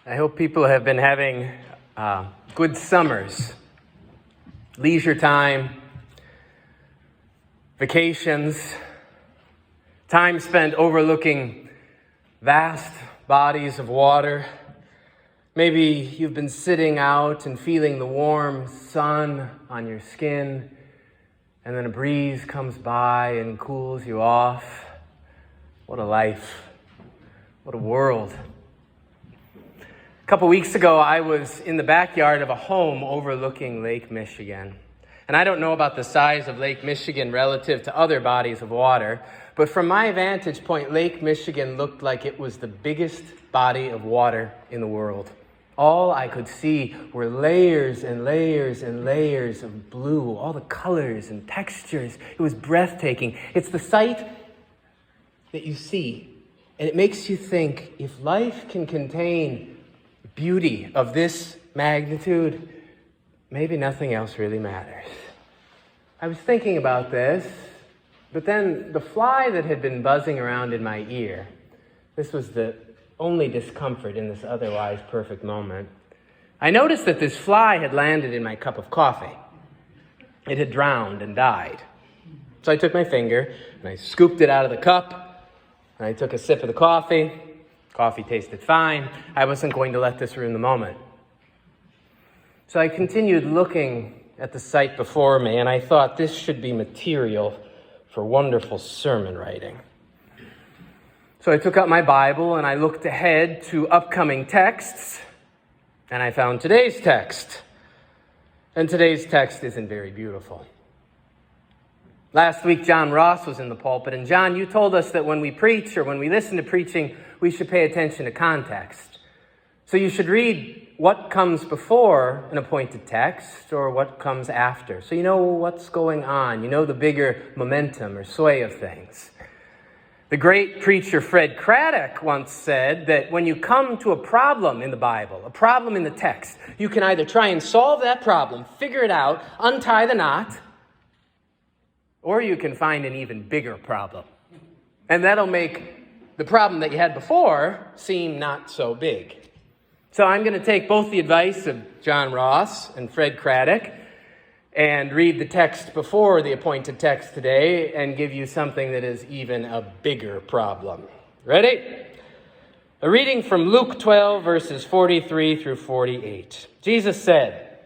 I hope people have been having good summers, leisure time, vacations, time spent overlooking vast bodies of water. Maybe you've been sitting out and feeling the warm sun on your skin, and then a breeze comes by and cools you off. What a life. What a world. A couple weeks ago, I was in the backyard of a home overlooking Lake Michigan. And I don't know about the size of Lake Michigan relative to other bodies of water, but from my vantage point, Lake Michigan looked like it was the biggest body of water in the world. All I could see were layers and layers and layers of blue, all the colors and textures. It was breathtaking. It's the sight that you see, and it makes you think, if life can contain beauty of this magnitude, maybe nothing else really matters. I was thinking about this, but then the fly that had been buzzing around in my ear, this was the only discomfort in this otherwise perfect moment. I noticed that this fly had landed in my cup of coffee. It had drowned and died. So I took my finger and I scooped it out of the cup, and I took a sip of the coffee. Coffee tasted fine. I wasn't going to let this ruin the moment. So I continued looking at the sight before me, and I thought this should be material for wonderful sermon writing. So I took out my Bible and I looked ahead to upcoming texts, and I found today's text. And today's text isn't very beautiful. Last week, John Ross was in the pulpit, and John, you told us that when we preach or when we listen to preaching, we should pay attention to context. So you should read what comes before an appointed text or what comes after. So you know what's going on. You know the bigger momentum or sway of things. The great preacher Fred Craddock once said that when you come to a problem in the Bible, a problem in the text, you can either try and solve that problem, figure it out, untie the knot, or you can find an even bigger problem. And that'll make the problem that you had before seem not so big. So I'm going to take both the advice of John Ross and Fred Craddock and read the text before the appointed text today and give you something that is even a bigger problem. Ready? A reading from Luke 12, verses 43 through 48. Jesus said,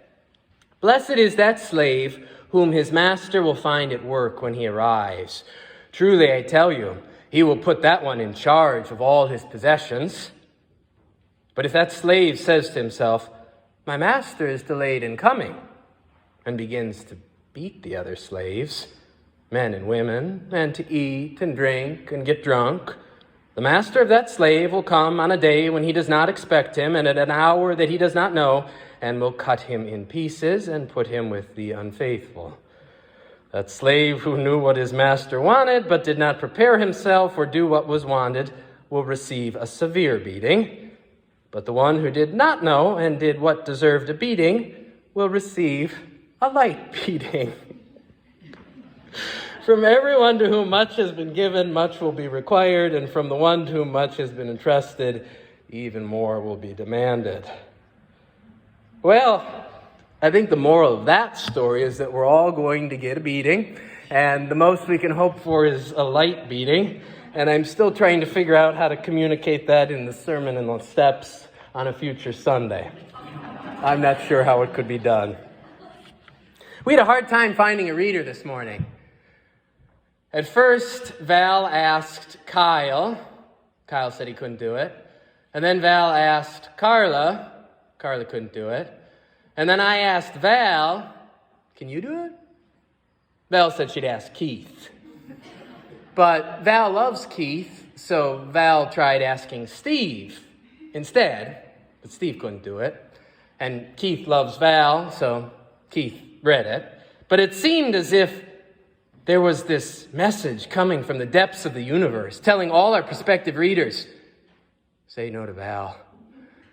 "Blessed is that slave whom his master will find at work when he arrives. Truly, I tell you, he will put that one in charge of all his possessions. But if that slave says to himself, 'My master is delayed in coming,' and begins to beat the other slaves, men and women, and to eat and drink and get drunk, the master of that slave will come on a day when he does not expect him and at an hour that he does not know, and will cut him in pieces and put him with the unfaithful. That slave who knew what his master wanted but did not prepare himself or do what was wanted will receive a severe beating. But the one who did not know and did what deserved a beating will receive a light beating. From everyone to whom much has been given, much will be required, and from the one to whom much has been entrusted, even more will be demanded." Well, I think the moral of that story is that we're all going to get a beating, and the most we can hope for is a light beating, and I'm still trying to figure out how to communicate that in the sermon and the steps on a future Sunday. I'm not sure how it could be done. We had a hard time finding a reader this morning. At first, Val asked Kyle. Kyle said he couldn't do it. And then Val asked Carla. Carla couldn't do it. And then I asked Val, "Can you do it?" Val said she'd ask Keith. But Val loves Keith, so Val tried asking Steve instead, but Steve couldn't do it. And Keith loves Val, so Keith read it. But it seemed as if there was this message coming from the depths of the universe, telling all our prospective readers, say no to Val.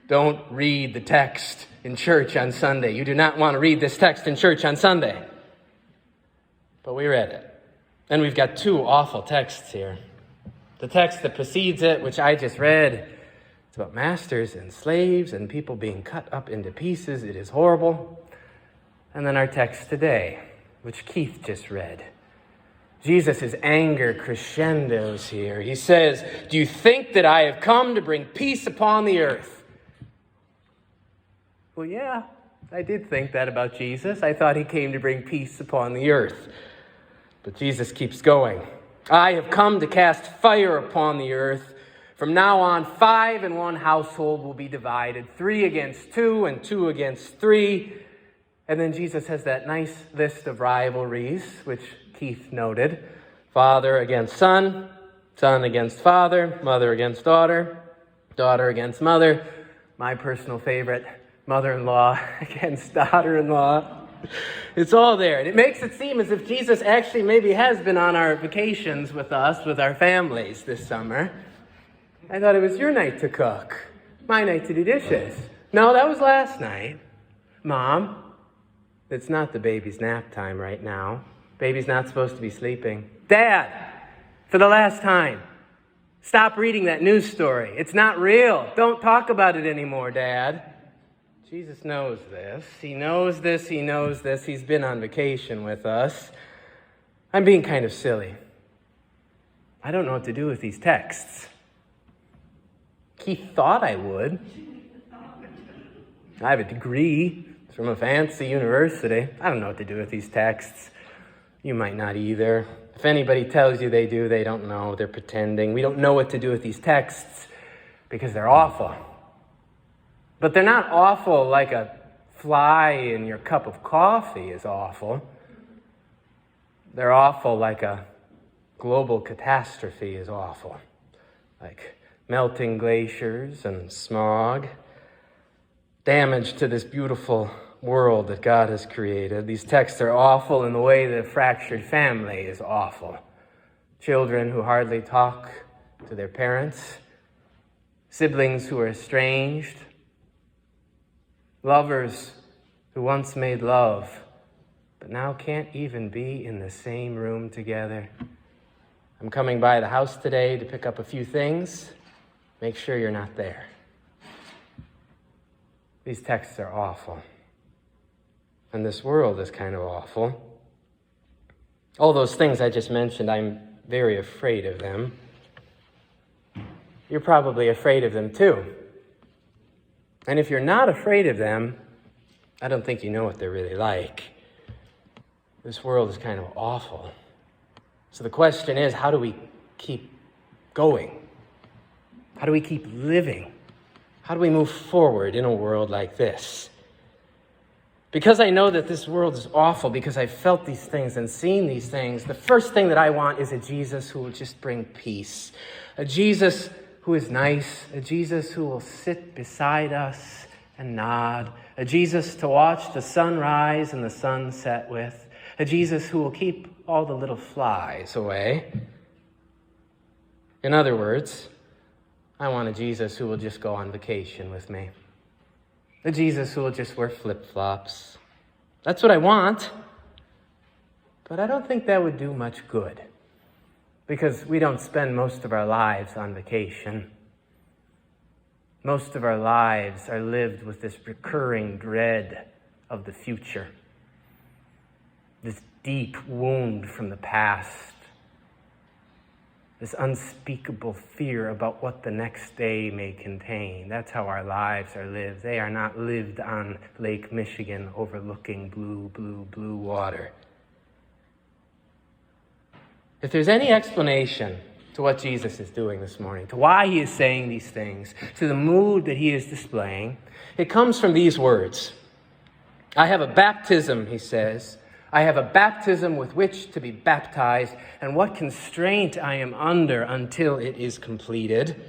Don't read the text in church on Sunday. You do not want to read this text in church on Sunday. But we read it. And we've got two awful texts here. The text that precedes it, which I just read, It's about masters and slaves and people being cut up into pieces. It is horrible. And then our text today, which Keith just read. Jesus' anger crescendos here. He says, "Do you think that I have come to bring peace upon the earth?" Well, yeah, I did think that about Jesus. I thought he came to bring peace upon the earth. But Jesus keeps going. "I have come to cast fire upon the earth. From now on, 5 in one household will be divided, 3 against 2 and 2 against 3. And then Jesus has that nice list of rivalries, which Keith noted. Father against son, son against father, mother against daughter, daughter against mother. My personal favorite, mother-in-law against daughter-in-law. It's all there. And it makes it seem as if Jesus actually maybe has been on our vacations with us, with our families this summer. I thought it was your night to cook, my night to do dishes. No, that was last night. Mom, it's not the baby's nap time right now. Baby's not supposed to be sleeping. Dad, for the last time, stop reading that news story. It's not real. Don't talk about it anymore, Dad. Jesus knows this. He knows this. He knows this. He's been on vacation with us. I'm being kind of silly. I don't know what to do with these texts. Keith thought I would. I have a degree from a fancy university. I don't know what to do with these texts. You might not either. If anybody tells you they do, they don't know. They're pretending. We don't know what to do with these texts because they're awful. But they're not awful like a fly in your cup of coffee is awful. They're awful like a global catastrophe is awful. Like melting glaciers and smog. Damage to this beautiful world that God has created. These texts are awful in the way that a fractured family is awful. Children who hardly talk to their parents. Siblings who are estranged. Lovers who once made love, but now can't even be in the same room together. I'm coming by the house today to pick up a few things. Make sure you're not there. These texts are awful. And this world is kind of awful. All those things I just mentioned, I'm very afraid of them. You're probably afraid of them too. And if you're not afraid of them, I don't think you know what they're really like. This world is kind of awful. So the question is, how do we keep going? How do we keep living? How do we move forward in a world like this? Because I know that this world is awful, because I've felt these things and seen these things, the first thing that I want is a Jesus who will just bring peace. A Jesus who is nice, a Jesus who will sit beside us and nod, a Jesus to watch the sun rise and the sun set with, a Jesus who will keep all the little flies away. In other words, I want a Jesus who will just go on vacation with me. A Jesus who will just wear flip-flops. That's what I want. But I don't think that would do much good, because we don't spend most of our lives on vacation. Most of our lives are lived with this recurring dread of the future, this deep wound from the past, this unspeakable fear about what the next day may contain. That's how our lives are lived. They are not lived on Lake Michigan overlooking blue, blue, blue water. If there's any explanation to what Jesus is doing this morning, to why he is saying these things, to the mood that he is displaying, it comes from these words. I have a baptism, he says. I have a baptism with which to be baptized, and what constraint I am under until it is completed.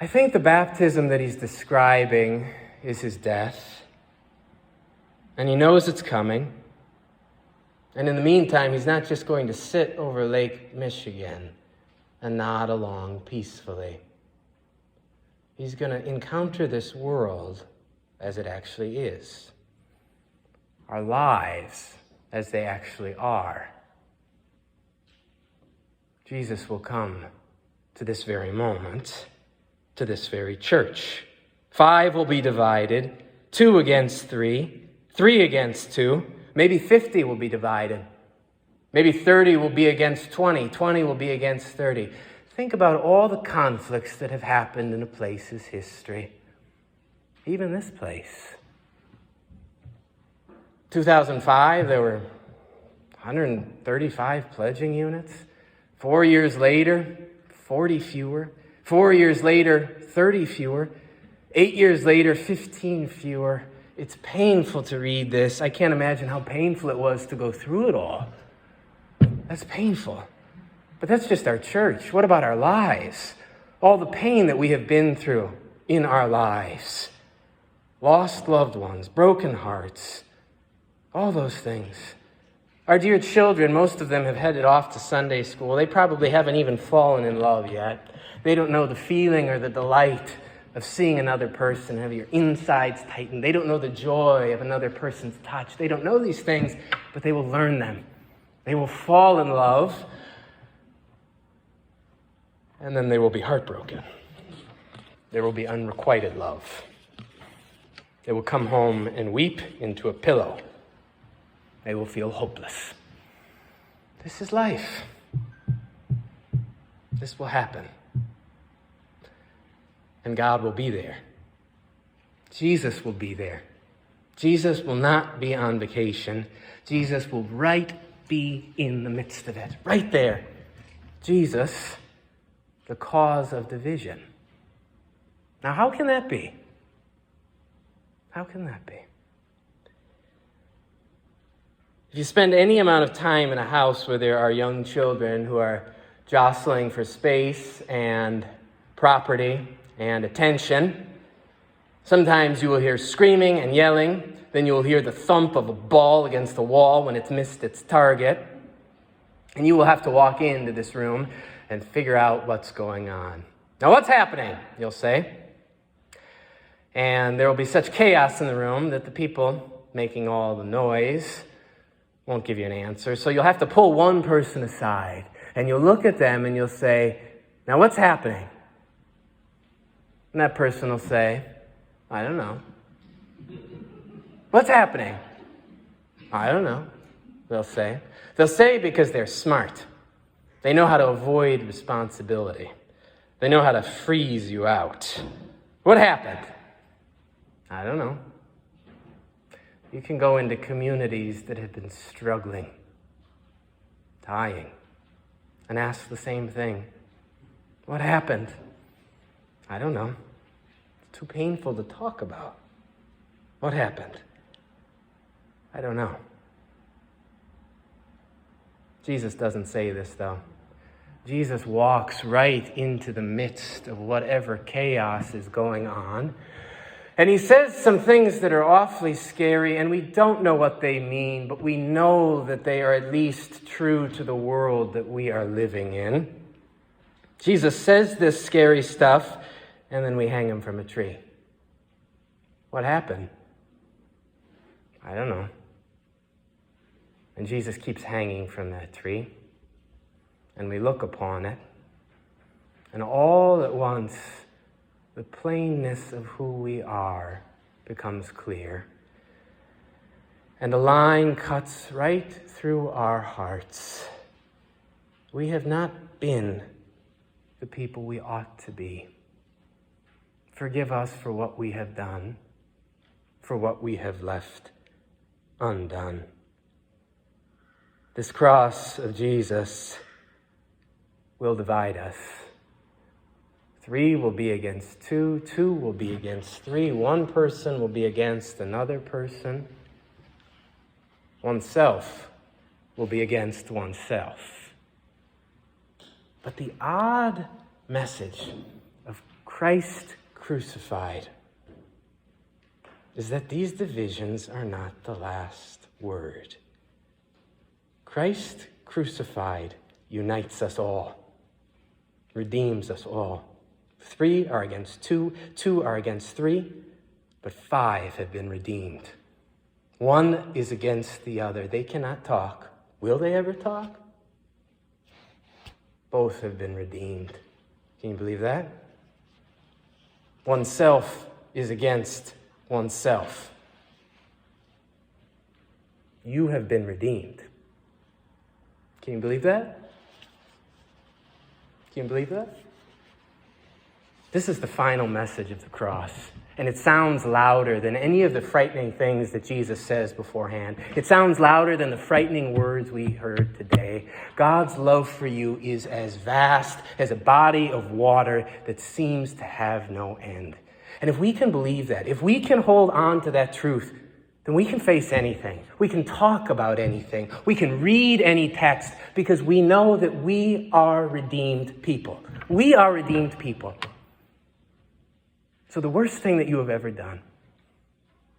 I think the baptism that he's describing is his death, and he knows it's coming. And in the meantime, he's not just going to sit over Lake Michigan and nod along peacefully. He's going to encounter this world as it actually is. Our lives as they actually are. Jesus will come to this very moment. to this very church. 5 will be divided, 2 against 3, 3 against 2, maybe 50 will be divided. Maybe 30 will be against 20, 20 will be against 30. Think about all the conflicts that have happened in a place's history. Even this place. 2005, there were 135 pledging units. 4 years later, 40 fewer. 4 years later, 30 fewer. 8 years later, 15 fewer. It's painful to read this. I can't imagine how painful it was to go through it all. That's painful. But that's just our church. What about our lives? All the pain that we have been through in our lives. Lost loved ones, broken hearts, all those things. Our dear children, most of them have headed off to Sunday school. They probably haven't even fallen in love yet. They don't know the feeling or the delight of seeing another person, have your insides tightened. They don't know the joy of another person's touch. They don't know these things, but they will learn them. They will fall in love, and then they will be heartbroken. There will be unrequited love. They will come home and weep into a pillow. They will feel hopeless. This is life. This will happen. And God will be there. Jesus will be there. Jesus will not be on vacation. Jesus will be in the midst of it. Right there. Jesus, the cause of division. Now, how can that be? How can that be? If you spend any amount of time in a house where there are young children who are jostling for space and property and attention, sometimes you will hear screaming and yelling. Then you will hear the thump of a ball against the wall when it's missed its target. And you will have to walk into this room and figure out what's going on. Now, what's happening, you'll say? And there will be such chaos in the room that the people making all the noise won't give you an answer. So you'll have to pull one person aside, and you'll look at them and you'll say, now what's happening? And that person will say, I don't know. What's happening? I don't know, they'll say. They'll say because they're smart. They know how to avoid responsibility. They know how to freeze you out. What happened? I don't know. You can go into communities that have been struggling, dying, and ask the same thing. What happened? I don't know. It's too painful to talk about. What happened? I don't know. Jesus doesn't say this, though. Jesus walks right into the midst of whatever chaos is going on. And he says some things that are awfully scary, and we don't know what they mean, but we know that they are at least true to the world that we are living in. Jesus says this scary stuff, and then we hang him from a tree. What happened? I don't know. And Jesus keeps hanging from that tree, and we look upon it, and all at once, the plainness of who we are becomes clear. And the line cuts right through our hearts. We have not been the people we ought to be. Forgive us for what we have done, for what we have left undone. This cross of Jesus will divide us. 3 will be against 2, 2 will be against 3, one person will be against another person. Oneself will be against oneself. But the odd message of Christ crucified is that these divisions are not the last word. Christ crucified unites us all, redeems us all. 3 are against 2, 2 are against 3, but 5 have been redeemed. One is against the other. They cannot talk. Will they ever talk? Both have been redeemed. Can you believe that? Oneself is against oneself. You have been redeemed. Can you believe that? Can you believe that? This is the final message of the cross. And it sounds louder than any of the frightening things that Jesus says beforehand. It sounds louder than the frightening words we heard today. God's love for you is as vast as a body of water that seems to have no end. And if we can believe that, if we can hold on to that truth, then we can face anything. We can talk about anything. We can read any text because we know that we are redeemed people. We are redeemed people. So the worst thing that you have ever done,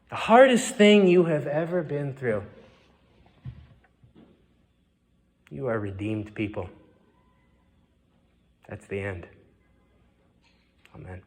the hardest thing you have ever been through, you are redeemed people. That's the end. Amen.